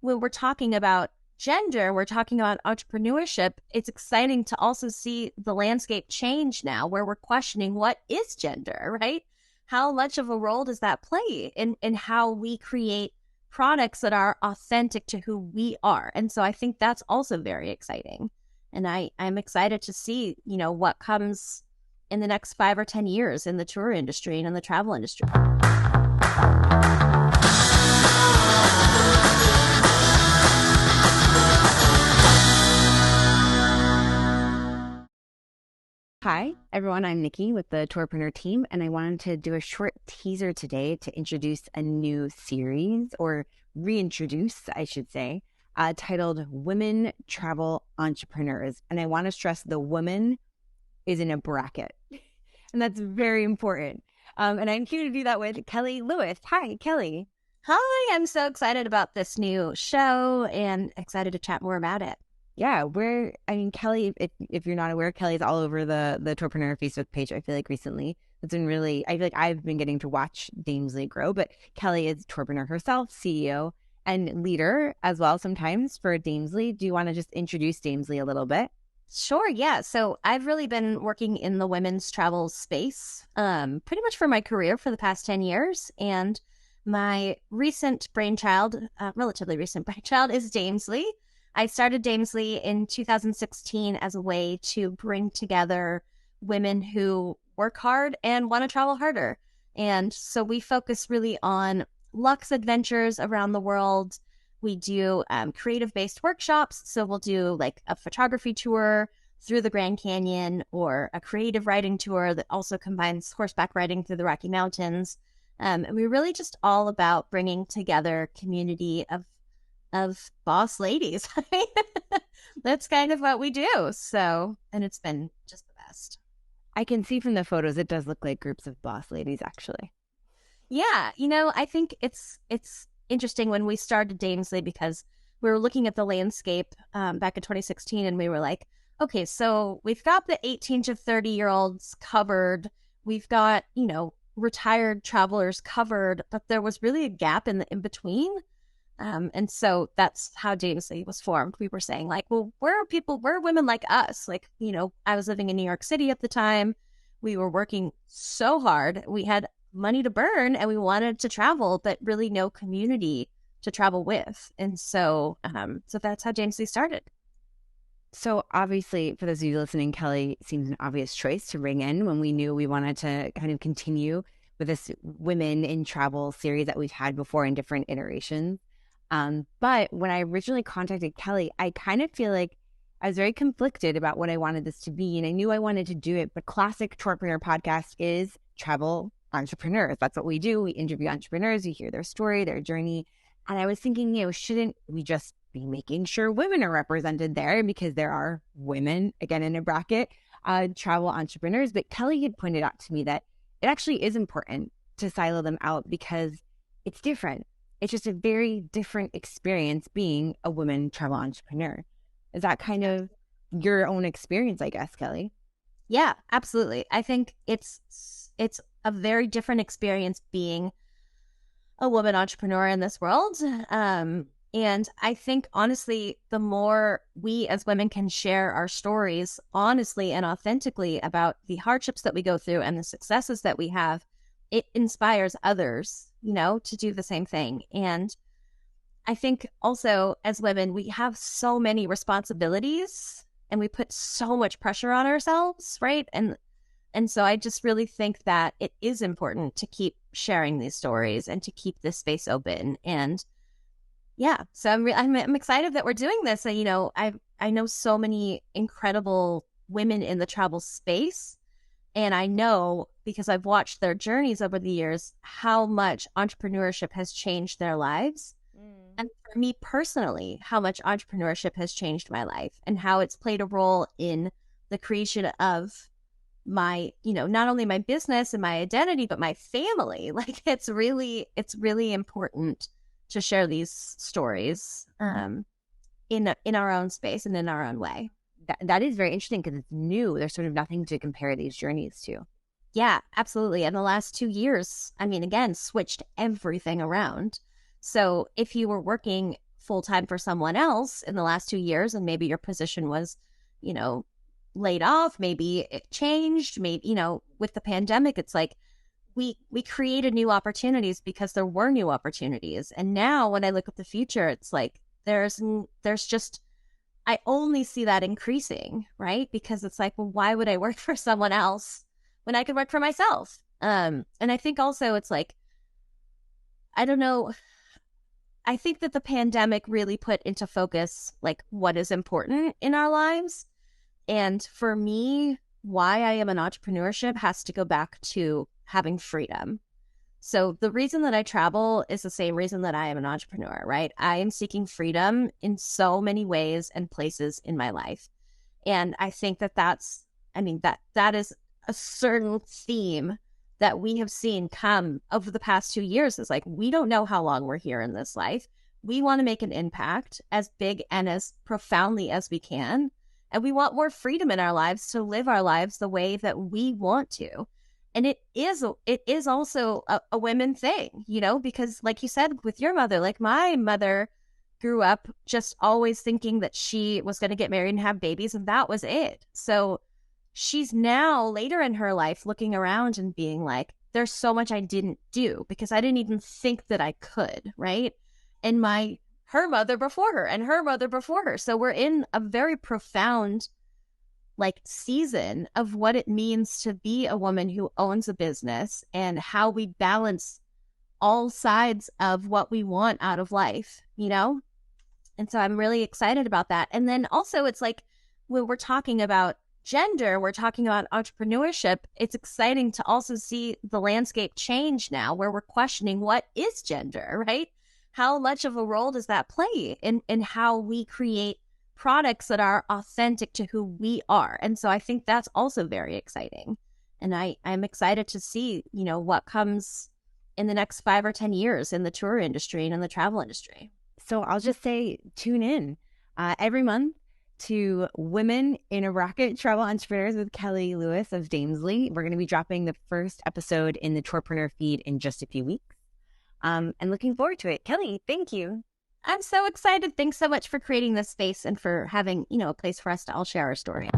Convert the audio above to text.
when we're talking about gender, we're talking about entrepreneurship, it's exciting to also see the landscape change now where we're questioning what is gender, right? How much of a role does that play in how we create products that are authentic to who we are? And so I think that's also very exciting. And I'm excited to see, what comes in the next 5 or 10 years in the tour industry and in the travel industry. Hi, everyone. I'm Nikki with the Tourpreneur team, and I wanted to do a short teaser today to introduce a new series, or reintroduce, I should say, titled Women Travel Entrepreneurs. And I want to stress the woman is in a bracket, and that's very important. And I'm here to do that with Kelly Lewis. Hi, Kelly. Hi, I'm so excited about this new show and excited to chat more about it. Yeah, Kelly, if you're not aware, Kelly's all over the Tourpreneur Facebook page. I feel like recently it's been really, I feel like I've been getting to watch Damesly grow, but Kelly is Tourpreneur herself, CEO and leader as well sometimes for Damesly. Do you want to just introduce Damesly a little bit? Sure, yeah. So I've really been working in the women's travel space pretty much for my career for the past 10 years. And my recent brainchild, relatively recent brainchild, is Damesly. I started Damesly in 2016 as a way to bring together women who work hard and want to travel harder. And so we focus really on luxe adventures around the world. We do creative-based workshops. So we'll do like a photography tour through the Grand Canyon or a creative riding tour that also combines horseback riding through the Rocky Mountains. And we're really just all about bringing together community of boss ladies. That's kind of what we do. So, and it's been just the best. I can see from the photos, it does look like groups of boss ladies, actually. Yeah. I think it's interesting when we started Damesly because we were looking at the landscape back in 2016 and we were like, okay, so we've got the 18 to 30-year-olds covered. We've got, retired travelers covered, but there was really a gap in between. And so that's how Damesly was formed. We were saying like, well, where are women like us? Like, I was living in New York City at the time. We were working so hard. We had money to burn and we wanted to travel, but really no community to travel with. And so, so that's how Damesly started. So obviously, for those of you listening, Kelly seems an obvious choice to bring in when we knew we wanted to kind of continue with this Women in Travel series that we've had before in different iterations. But when I originally contacted Kelly, I kind of feel like I was very conflicted about what I wanted this to be. And I knew I wanted to do it. But classic Tourpreneur podcast is travel entrepreneurs. That's what we do. We interview entrepreneurs. We hear their story, their journey. And I was thinking, shouldn't we just be making sure women are represented there because there are women, again, in a bracket, travel entrepreneurs. But Kelly had pointed out to me that it actually is important to silo them out because it's different. It's just a very different experience being a woman travel entrepreneur. Is that kind of your own experience, I guess, Kelly? Yeah, absolutely. I think it's a very different experience being a woman entrepreneur in this world. And I think, honestly, the more we as women can share our stories honestly and authentically about the hardships that we go through and the successes that we have, it inspires others, to do the same thing. And I think also as women, we have so many responsibilities and we put so much pressure on ourselves, right? And so I just really think that it is important to keep sharing these stories and to keep this space open. And yeah, so I'm excited that we're doing this. And, I know so many incredible women in the travel space. And I know, because I've watched their journeys over the years, how much entrepreneurship has changed their lives. And for me personally, how much entrepreneurship has changed my life and how it's played a role in the creation of my, not only my business and my identity, but my family. Like it's really important to share these stories in our own space and in our own way. That is very interesting because it's new. There's sort of nothing to compare these journeys to. Yeah, absolutely. And the last 2 years, again, switched everything around. So if you were working full-time for someone else in the last 2 years, and maybe your position was, you know, laid off, maybe it changed, maybe, you know, with the pandemic, it's like we created new opportunities because there were new opportunities. And now when I look at the future, it's like there's just, I only see that increasing, right? Because it's like, well, why would I work for someone else when I could work for myself? And I think also it's like, I don't know, I think that the pandemic really put into focus like what is important in our lives. And for me, why I am in entrepreneurship has to go back to having freedom. So the reason that I travel is the same reason that I am an entrepreneur, right? I am seeking freedom in so many ways and places in my life. And I think that that is a certain theme that we have seen come over the past 2 years. Is like, we don't know how long we're here in this life. We want to make an impact as big and as profoundly as we can. And we want more freedom in our lives to live our lives the way that we want to. And it is also a women thing, you know, because like you said with your mother, like my mother grew up just always thinking that she was going to get married and have babies, and that was it. So she's now later in her life looking around and being like, there's so much I didn't do because I didn't even think that I could, right? And her mother before her and her mother before her. So we're in a very profound like season of what it means to be a woman who owns a business and how we balance all sides of what we want out of life, you know? And so I'm really excited about that. And then also it's like when we're talking about gender, we're talking about entrepreneurship, it's exciting to also see the landscape change now where we're questioning what is gender, right? How much of a role does that play in how we create products that are authentic to who we are? And so I think that's also very exciting. And I'm excited to see, you know, what comes in the next 5 or 10 years in the tour industry and in the travel industry. So I'll just say, tune in every month to Women in a Rocket Travel Entrepreneurs with Kelly Lewis of Damesly. We're going to be dropping the first episode in the Tourpreneur feed in just a few weeks. And looking forward to it. Kelly, thank you. I'm so excited. Thanks so much for creating this space and for having, you know, a place for us to all share our story.